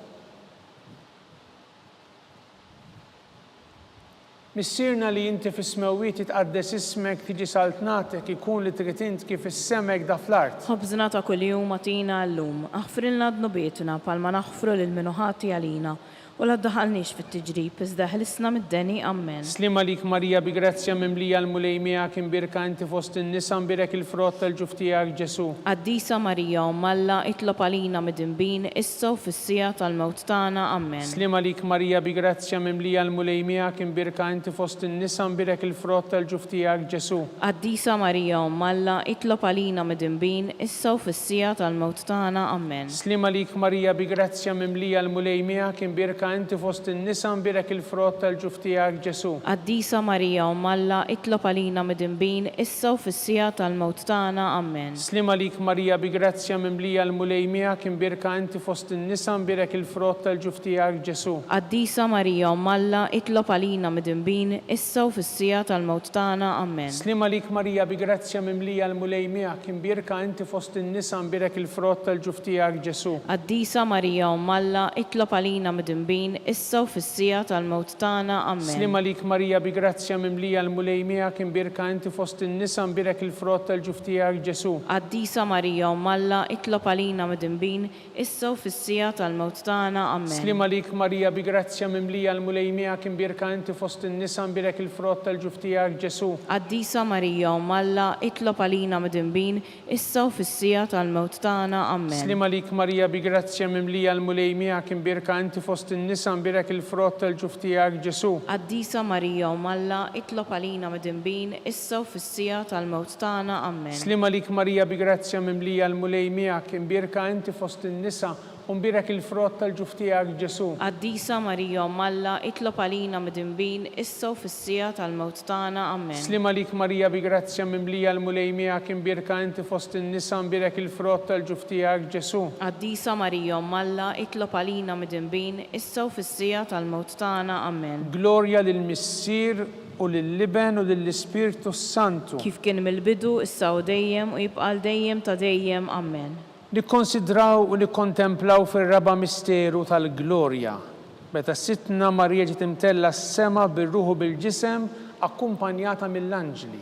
Missirna li inti fis-smewwiet jitqaddes ismek tiġi saltnatek ikun li trid int kif is-sema jgda fl-art. Ħobżna ta' kuljum atina llum, aħfrilna dnubietna bħalma naħfru lil minuħati għalina u la ddaħħalniex fit-tiġrib iżda ħlisna mid-deni Amen. Slima lik Marija bi grazzja mimlija l-mulejmija kien birka inti fost in-nisa mbirek il-frott tal-ġuf tiegħek Ġesu. Qaddisa Marija u Malla itlob għalina midinbin issa u fis-sija tal-mewt tagħna Amen. Slima lik Marija bi grazzja mimlija l-mulejmija kien birka inti fost in-nisa mbirek il-frott tal-ġuf tiegħek Ġesu. Qaddisa Marija u Malla itlob għalina midinbin issa u fis-sija tal-mewt tagħna Amen. Slima lik Marija bi grazzja mimlija l-mulejmija kien birka inti fost in-nisa mbirek il-frott tal-ġuf tiegħek Ġesu. Qaddisa Marija u Malla itlob għalina midinbin issa u fis-sija tal-mewt tagħna Amen. Slima lik Marija bi grazzja mimlija l-mulejmija kien birka inti fost in-nisa mbirek il-frott tal-ġuf tiegħek Ġesu. Qaddisa Marija u Malla itlob għalina midinbin issa u fis-sija tal-mewt tagħna Amen. Slima lik Marija bi grazzja mimlija l-mulejmija kien birka inti fost in-nisa mbirek il-frott tal-ġuf tiegħek Ġesu. Qaddisa Marija u Malla itlob għalina midinbin issa u fis-sija tal-mewt tagħna Amen. Slima lik Marija bi grazzja mimlija l-mulejmija kien birka inti fost in-nisa mbirek il-frott tal-ġuf tiegħek Ġesu. Qaddisa Marija u Malla itlob għalina midinbin issa u fis-sija tal-mewt tagħna Amen. Slima lik Marija bi grazzja mimlija l-mulejmija kien birka inti fost in-nisa mbirek il-frott tal-ġuf tiegħek Ġesu. Qaddisa Marija u Malla itlob għalina midinbin issa u fis-sija tal-mewt tagħna Amen. Slima lik Marija bi grazzja mimlija l-mulejmija kien birka inti fost in-nisa mbirek il-frott tal-ġuf tiegħek Ġesu. Qaddisa Marija u Malla itlob għalina midinbin issa u fis-sija tal-mewt tagħna Amen. Slima lik Marija bi grazzja mimlija l-mulejmija kien birka inti fost in-nisa mbirek il-frott tal-ġuf tiegħek Ġesu. Qaddisa Marija u Malla itlob għalina midinbin issa u fis-sija tal-mewt tagħna Amen. Slima lik Marija bi grazzja mimlija l-mulejmija kien birka inti fost in-nisa mbirek il-frott tal-ġuf tiegħek Ġesu. Qaddisa Marija u Malla itlob għalina midinbin issa u fis-sija tal-mewt tagħna Amen. Glorja lill-Missier u lill-Liben u lill-Ispirtu Santu. Kif kien mill-bidu, issa u dejjem u jibqal dejjem ta' dejjem. Amen. Nikkonsidraw u nikkontemplaw fir-raba' misteru tal-glorja. Meta Sittna Marija ġiet imtella s-sema bir-ruħ u bil-ġisem akkumpanjata mill-anġli.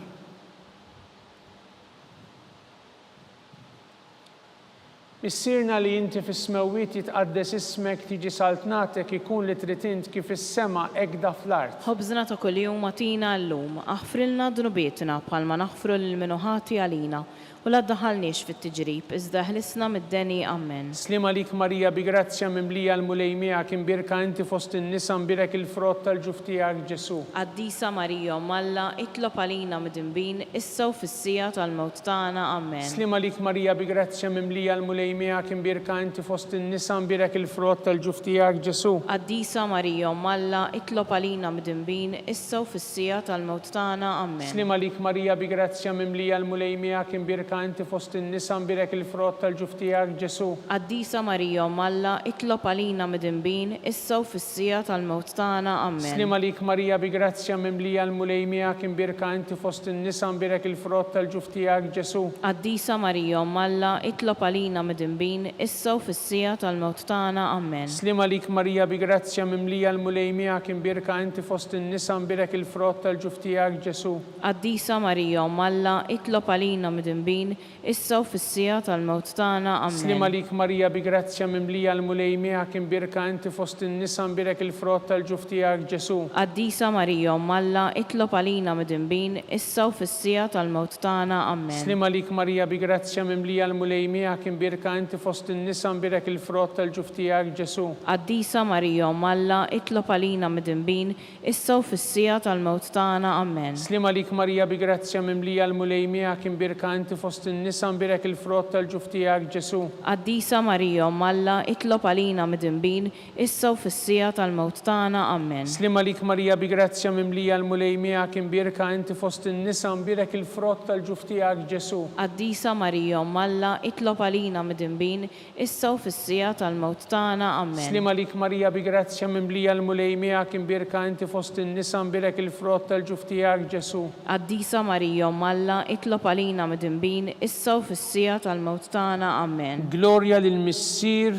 Missirna li inti fis-smewwiet jitqaddes ismek tiġi saltnatek ikun li trid int kif is-sema hekk fl-art. Ħobżna ta' kuljum atina llum, aħfrilna dnubietna bħalma naħfru lil minuħati għalina u la ddaħħalniex fit-tiġrib, iżda ħlisna mid-deni. Amen. Slima lik Marija bi grazzja mimlija l-mulejmija kien birka inti fost in-nisa mbirek il-frott tal-ġuf tiegħek Ġesu. Qaddisa Marija Malla, itlob għalina midinbin, issa u fis-sija tal-mewt tagħna. Amen. Slima lik Marija bi grazzja mimlija l-mulejmija kien birka inti fost in-nisa mbirek il-frott tal-ġuf tiegħek Ġesu. Qaddisa Marija Malla, itlob għalina midinbin, issa u fis-sija tal-mewt tagħna. Amen. Slima lik Marija bi grazzja mimlija l-mulejmija kien birka inti fost in-nisa mbirek il-frott tal-ġuf tiegħek Ġesu. Qaddisa Marija Malla, itlob għalina midinbin, issa u fis-sija tal-mewt tagħna. Amen. Slima lik Marija bi grazzja mimlija l-mulejmija kien birka inti fost in-nisa mbirek il-frott tal-ġuf tiegħek Ġesu. Qaddisa Marija Malla, itlob għalina midinbin, issa u fis-sija tal-mewt tagħna. Amen. Slima lik Marija bi grazzja mimlija l-mulejmija kien birka inti fost in-nisa mbirek il-frott tal-ġuf tiegħek Ġesu. Qaddisa Marija Malla, itlob għalina midinbin, issa u fis-sija tal-mewt tagħna. Amen. Slima lik Marija bi grazzja mimlija l-mulejmija kien birka inti fost in-nisa mbirek il-frott tal-ġuf tiegħek Ġesu. Qaddisa Marija Malla, itlob għalina midinbin, issa u fis-sija tal-mewt tagħna. Amen. Slima lik Marija bi grazzja mimlija l-mulejmija kien birka inti fost in-nisa mbirek il-frott tal-ġuf tiegħek Ġesu. Qaddisa Marija Malla, itlob għalina midinbin, issa u fis-sija tal-mewt tagħna. Amen. Slima lik Marija bi grazzja mimlija l-mulejmija kien birka inti fost in-nisa mbirek il-frott tal-ġuf tiegħek Ġesu. Qaddisa Marija Malla, itlob għalina midinbin, issa u fis-sija tal-mewt tagħna. Amen. Slima lik Marija bi grazzja mimlija l-mulejmija kien birka inti fost in-nisa mbirek il-frott tal-ġuf tiegħek Ġesu. Qaddisa Marija Malla, itlob għalina midinbin, issa u fis-sija tal-mewt tagħna. Amen. Slima lik Marija bi grazzja mimlija l-mulejmija kien birka inti fost in-nisa mbirek il-frott tal-ġuf tiegħek Ġesu. Qaddisa Marija Malla, itlob għalina midinbin, issa u fis-sija tal-mewt tagħna. Amen. Glorja lill-Missier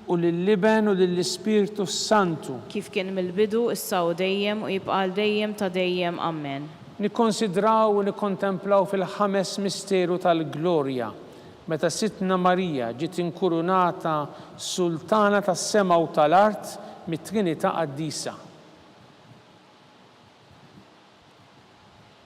u lill-Liben u lill-Ispirtu Santu. Kif kien mill-bidu, issa u dejjem u jibqal dejjem ta' dejjem. Amen. Nikkonsidraw u nikkontemplaw fil-ħames misteru tal-glorja. Meta Sittna Marija ġiet inkurunata Sultana tas-sema u tal-art mit-Trinità Qaddisa.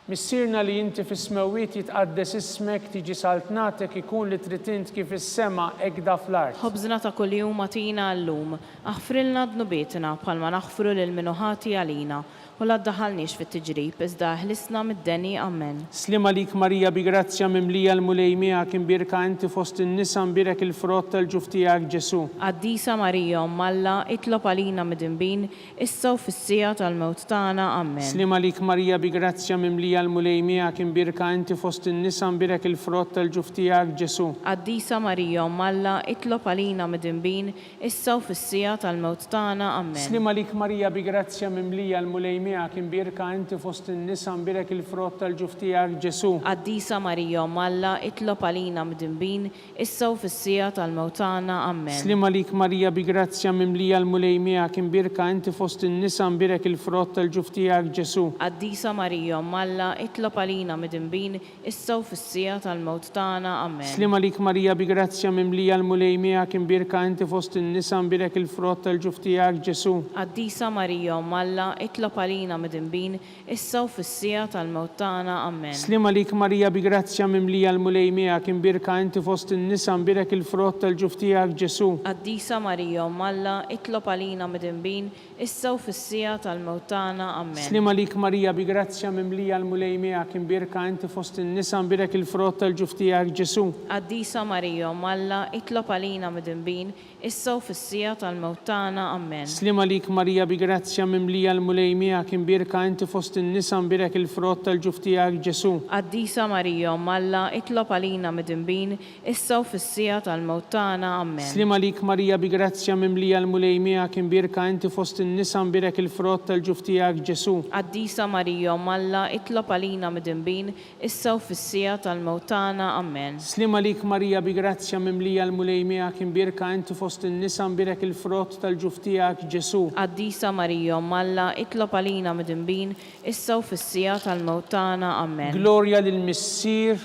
Missirna li inti fis-smewwiet jitqaddes ismek tiġi saltnatek ikun li trid int kif is-sema hekk fl-art. Ħobżna ta' kuljum atina llum, aħfrilna dnubietna bħalma naħfru lil minuħati għalina u la ddaħħalniex fit-tiġrib, iżda ħlisna mid-deni. Amen. Slima lik Marija bi grazzja mimlija l-mulejmija kien birka inti fost in-nisa mbirek il-frott tal-ġuf tiegħek Ġesu. Qaddisa Marija Malla, itlob għalina midinbin, issa u fis-sija tal-mewt tagħna. Amen. Slima lik Marija bi grazzja mimlija l-mulejmija kien birka inti fost in-nisa mbirek il-frott tal-ġuf tiegħek Ġesu. Qaddisa Marija Malla, itlob għalina midinbin, issa u fis-sija tal-mewt tagħna. Amen. Slima lik Marija bi grazzja mimlija l-mulejmija kien birka inti fost in-nisa mbirek il-frott tal-ġuf tiegħek Ġesu. Qaddisa Marija Malla, itlob għalina midinbin, issa u fis-sija tal-mewt tagħna. Amen. Slima lik Marija bi grazzja mimlija l-mulejmija kien birka inti fost in-nisa mbirek il-frott tal-ġuf tiegħek Ġesu. Qaddisa Marija Malla, itlob għalina midinbin, issa u fis-sija tal-mewt tagħna. Amen. Slima lik Marija bi grazzja mimlija l-mulejmija kien birka inti fost in-nisa mbirek il-frott tal-ġuf tiegħek Ġesu. Qaddisa Marija Malla, itlob għalina midinbin, issa u fis-sija tal-mewt tagħna. Amen. Slima lik Marija bi grazzja mimlija l-mulejmija kien birka inti fost in-nisa mbirek il-frott tal-ġuf tiegħek Ġesu. Qaddisa Marija Malla, itlob għalina midinbin, issa u fis-sija tal-mewt tagħna. Amen. Slima lik Marija bi grazzja mimlija l-mulejmija kien birka inti fost in-nisa mbirek il-frott tal-ġuf tiegħek Ġesu. Qaddisa Marija Malla, itlob għalina midinbin, issa u fis-sija tal-mewt tagħna. Amen. Slima lik Marija bi grazzja mimlija l-mulejmija miegħek imbierka inti fost in-nisa imbierek il-frott tal-ġuf tiegħek Ġesu. Qaddisa Marija Malla, itlob għalina midinbin, issa u fis-sija tal-mewt tagħna. Amen. Slima lik Marija bi grazzja mimlija l-mulej miegħek imbierka inti fost in-nisa imbierek il-frott tal-ġuf tiegħek Ġesu. Qaddisa Marija Malla, itlob għalina midinbin, issa u fis-sija tal-mewt tagħna. Amen. Slima lik Marija bi grazzja mimlija l-mulej miegħek imbierka inti fost in-nisa imbierek il-frott tal-ġuf tiegħek Ġesu. Qaddisa Marija Malla, itlob għalina midinbin, issa u fis-sija tal-mewt tagħna. Amen. Glorja lill-Missier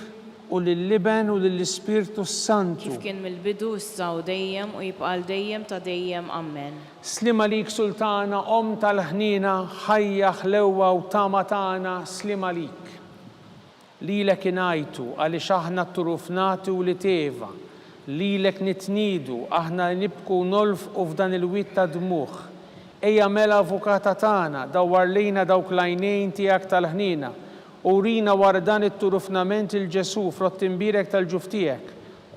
u lill-Liben u lill-Ispirtu Santu. Kif kien mill-bidu issa u dejjem u jibqa' dejjem ta' dejjem. Amen. Slima lik Sultana, Om tal-ħnina, ħajja ħlewwa u tama tagħna, slima lik. Lilek ingħajtu għaliex aħna t-turufnati u li teva. Lilek nitnidu aħna nibku nolfqu f'dan il-witt ta' dmuħ. Ejja mela avukata tagħna, dawwar lejna dawk l-għajnejn tiegħek tal-ħnina, u rina wara dan it-turufnament il-Ġesu frott imbierek tal-ġuf tiegħek.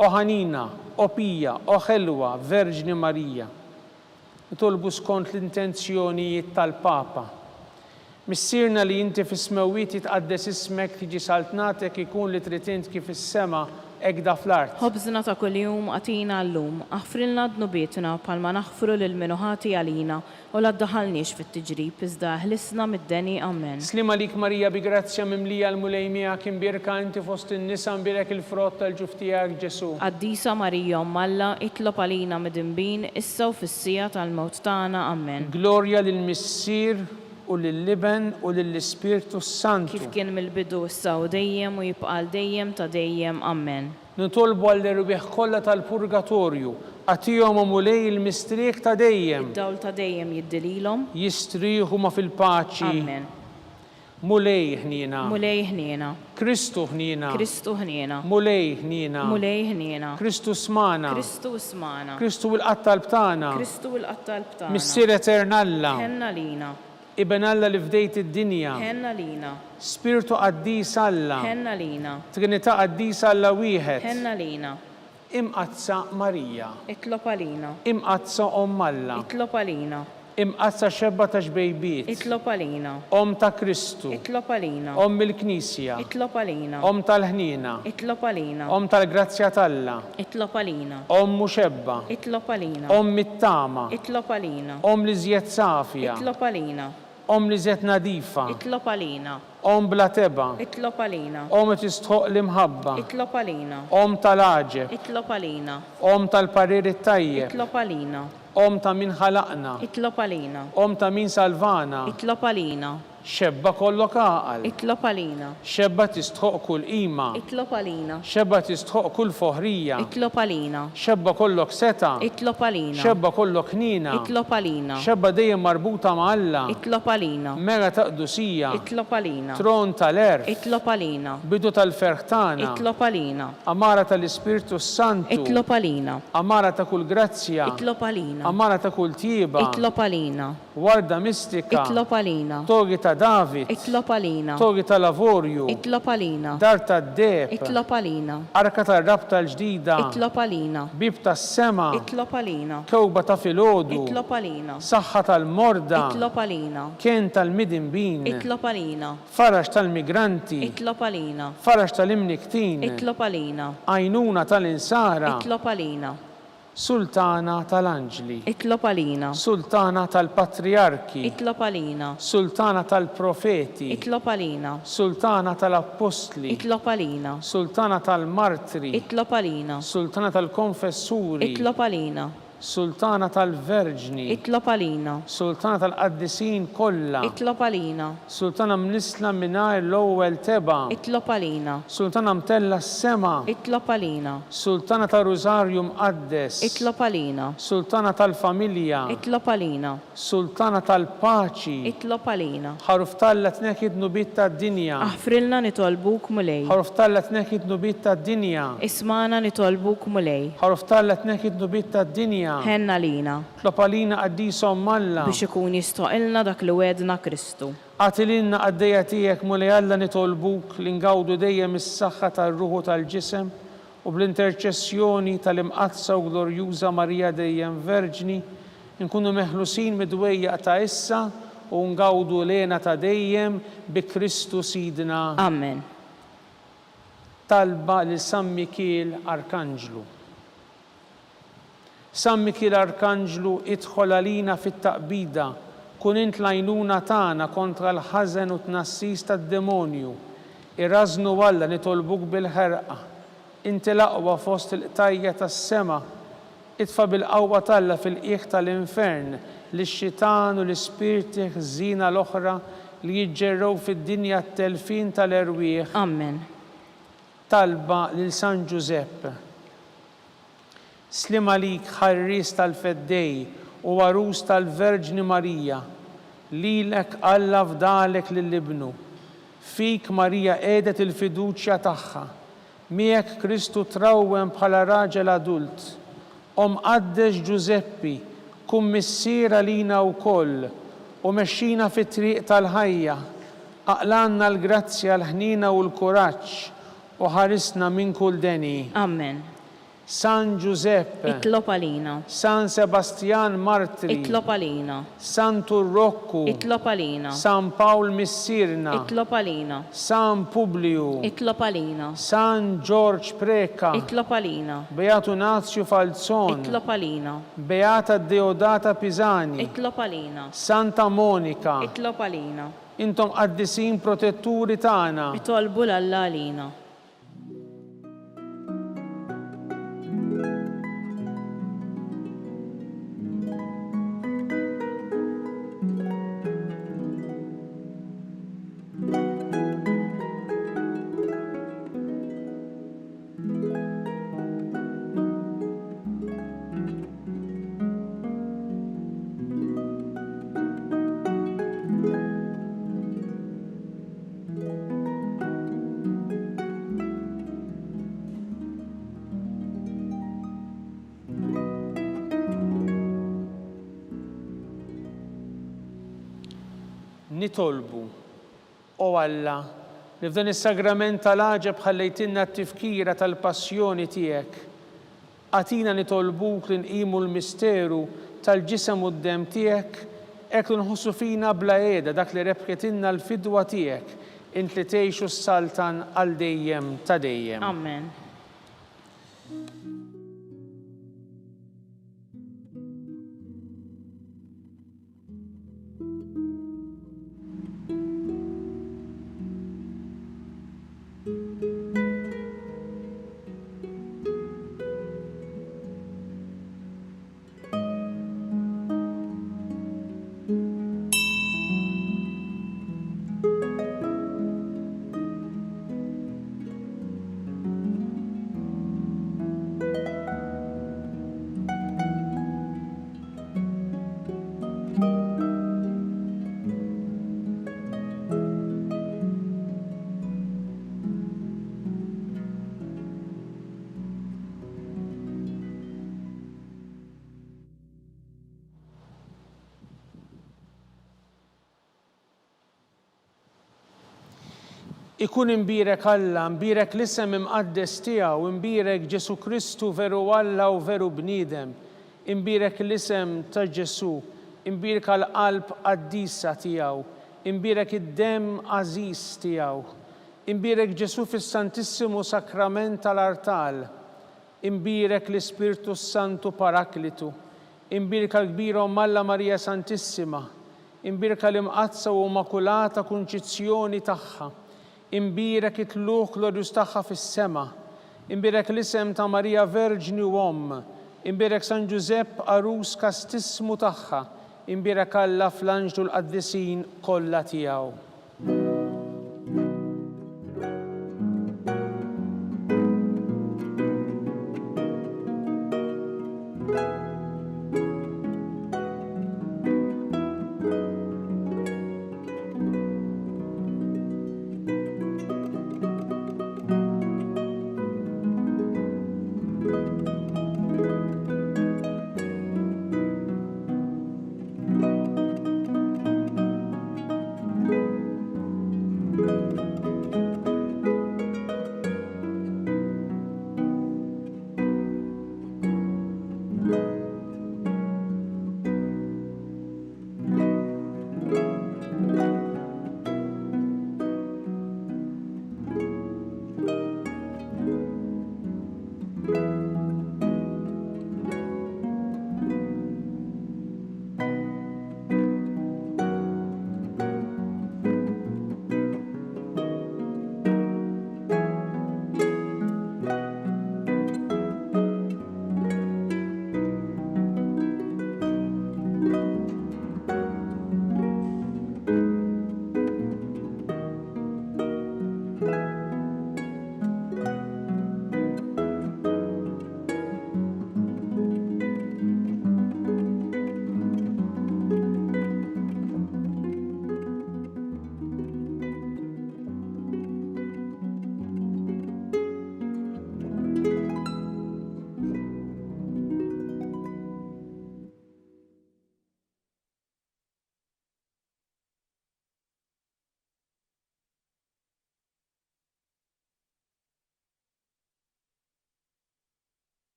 O ħanina, o pija, o ħelwa, Verġni Marija. Nitolbu skont l-intenzjonijiet tal-Papa. Missirna li inti fis-smewwiet jitqaddes ismek tiġi saltnatek ikun li trid int kif is-sema ekda fl-art. Ħobżna ta' kuljum għatina llum, aħfrilna dnubietna bħalma naħfru lil minuħati għalina u la ddaħalniex fit-tiġrib iżda ħlisna mid-deni. Amen. Slima lik Marija bi grazzja mimlija l-mulej miegħek imbierka inti fost in-nisa imbierek il-frott tal-ġuf tiegħek Ġesu. Qaddisa Marija Malla, itlob għalina midinbin, issa u fis-sija tal-mewt tagħna. Amen. Glorja lill-Missier u lill-Liben u lill-Ispirtu Santu. Kif kien mill-bidu issa u dejjem u jibqa' dejjem ta' dejjem. Amen. Nitolbu għall-irbieħ kollha tal-purgatorju, għatihom u mulej il-mistriek ta' dejjem. Id-dawl ta' dejjem jiddililhom. Jistrieħu ma fil-paċi. Amen. Mulej ħniena. Mulej ħniena. Kristu ħniena. Kristu ħniena. Mulej ħniena. Mulej ħniena. Kristu smana. Kristu smana. Kristu il-qattal btana. Kristu il-qattal btana. Missier Eternalla. Ħenna lina. Iben Alla li fdejt id-dinja. Ħenna lina. Spiritu qaddis Alla. Ħenna lina. Trinità qaddis Alla wieħed. Ħenna lina. Imqazza Marija. Itlob għalina. Imqazza Om Alla. Itlob għalina. Imqazza xebba ta' xbejbiet. Itlob għalina. Om ta' Kristu. Itlob għalina. Om il-Knisja. Itlob għalina. Om tal-ħnina. Itlob għalina. Om tal-grazzja talla. Itlob għalina. Om muxebba. Itlob għalina. Om mittama. Itlob għalina. Om li zjed safja. Itlob għalina. Om li zjed nadifa. Itlob għalina. Om bla teba. Itlob għalina. Om tistħoq l-imħabba. Itlob għalina. Om tal-aġeb. Itlob għalina. Om tal-parir it-tajjeb. Itlob għalina. Om ta' min ħalaqna. Itlob għalina. Om ta' min salvana. Itlob għalina. Xebba kollok għaqal. Itlob għalina. Xebba tistħoq kull qima. Itlob għalina. Xebba tistħoq kull foħrija. Itlob għalina. Xebba kollok seta. Itlob għalina. Xebba kollok ħnina. Itlob għalina. Xebba dejjem marbuta ma' Alla. Itlob għalina. Mera ta' qdusija. Itlob għalina. Tron tal-erf. Itlob għalina. Bidu tal-ferħ tagħna. Itlob għalina. Amara tal-Ispirtu Santu. Itlob għalina. Amara ta' kull grazzja. Itlob għalina. Amara ta' kull tieba. Itlob għalina. Warda mistika. Itlob għalina. Togi ta' David. Itlob għalina. Togi ta' lavorju. Itlob għalina. Dar ta' deb. Itlob għalina. Arka ta' rabta l-ġdida. Itlob għalina. Bib ta' sema. Itlob għalina. Kewba ta' filodu. Itlob għalina. Saħħa tal-morda. Itlob għalina. Kien tal-midinbin. Itlob għalina. Farax tal-migranti. Itlob għalina. Farax tal-imniktin. Itlob għalina. Għajnuna tal-insara. Itlob għalina. Sultana tal-Anġli. Itlob għalina. Sultana tal-Patriarki. Itlob għalina. Sultana tal-Profeti. Itlob għalina. Sultana tal-Apostli. Itlob għalina. Sultana tal-Martri. Itlob għalina. Sultana tal-Konfessuri. Itlob għalina. Sultana tal-Verġni. Itlob għalina. Sultana tal-Qaddisin kollha. Itlob għalina. Sultana mnisla mingħajr l-ewwel teba. Itlob għalina. Sultana mtella s-sema. Itlob għalina. Sultana tal-Rużarju mqaddes. Itlob għalina. Sultana tal-Familja. Itlob għalina. Sultana tal-Paċi. Itlob għalina. Ħaruf talla tnekid nubit tad-dinja. Aħfrilna nitolbuk mulej. Ħaruf talla tnekid nubit tad-dinja. Ismana nitolbuk mulej. Ħaruf talla tnekid nubit tad-dinja. Ħenna lina. Tlopalina qaddisom Malla. Biex ikun jistoqilna dak li wedna Kristu. Għatilinna għaddejja tiegħek mulej Alla nitolbuk li ngawdu dejjem is-saħħa tar-ruħu tal-ġisem u bl-interċessjoni tal-imqazza u glorjuża Marija dejjem Verġni nkunu meħlusin midwejja ta' issa u ngawdu lena ta' dejjem bi Kristu Sidna. Amen. Talba lil San Mikiel Arkanġlu. San Mikiel Arkanġlu idħol għalina fit-taqbida, kun int l-għajnuna tagħna kontra l-ħażen u tnassis tad-demonju. Irrażnu Alla nitolbuk bil-ħerqa. Inti l-aqwa fost il-qtajja tas-sema. Itfa' bil-qawwa Alla fil-qiegħ tal-infern lix-xitan u l-ispirti ħżina l-oħra li jiġġerrew fid-dinja t-telfin tal-erwieħ. Amen. Talba lil San Giuseppe. Slim għalik ħarris tal-feddej u għarus tal-Verġni Marija, lilek Alla fdalek lill-Ibnu. Fik Marija qiegħdet il-fiduċja tagħha. Miegħek Kristu trawwem bħala raġel adult. Qaddex Giuseppi, kun missiera lina wkoll u mexxina fit-triq tal-ħajja. Aqlanna l-grazzja l-ħnina u l-kuraġġ u ħarisna minn kull deni. Amen. San Giuseppe, Itlob għalina. San Sebastian Martri, Itlob għalina. San Turrokku, Itlob għalina. San Paul Missirna, Itlob għalina. San Publiu, Itlob għalina. San George Preka, Itlob għalina. Beatu Nazio Falzon, Itlob għalina. Beata Deodata Pisani, Itlob għalina. Santa Monika. Itlob għalina. Intom qaddisin protetturi tagħna. Itolbu l-Alla għalina. Nitolbu, o Alla, li f'dan is-sagrament tal-għaġeb ħallejtinna t-tifkira tal-passjoni tiegħek. Għatina nitolbuk li nqimu l-misteru tal-ġisem u d-dem tiegħek, hekk li nħossu fina bla qiegħda dak li rebħetinna l-fidwa tiegħek, int li tgħixu s-saltan għal dejjem ta' dejjem. Amen. Ikun imbirek Alla, imbirek l-isem imqaddes tiegħu, imbirek Ġesu Kristu veru Alla u veru bniedem, imbirek l-isem ta' Ġesu, imbirek għal-qalb qaddisa tiegħu, imbirek id-dem għażiż tiegħu, imbirek Ġesu fis-Santissimu Sakrament tal-Artal, imbirek l-Ispirtu Santu Paraklitu, imbirek għal-kbira Alla Marija Santissima, imbirek għal-imqazza u Immakulata Kunċizzjoni tagħha, imbirek it-tluq glorjus tagħha fis-sema, imbirek l-isem ta' Marija Verġni u Omm, imbirek San Giuseppe Arus kastismu tagħha, imbirek Alla fl-anġlu l-qaddisin kollha tiegħu.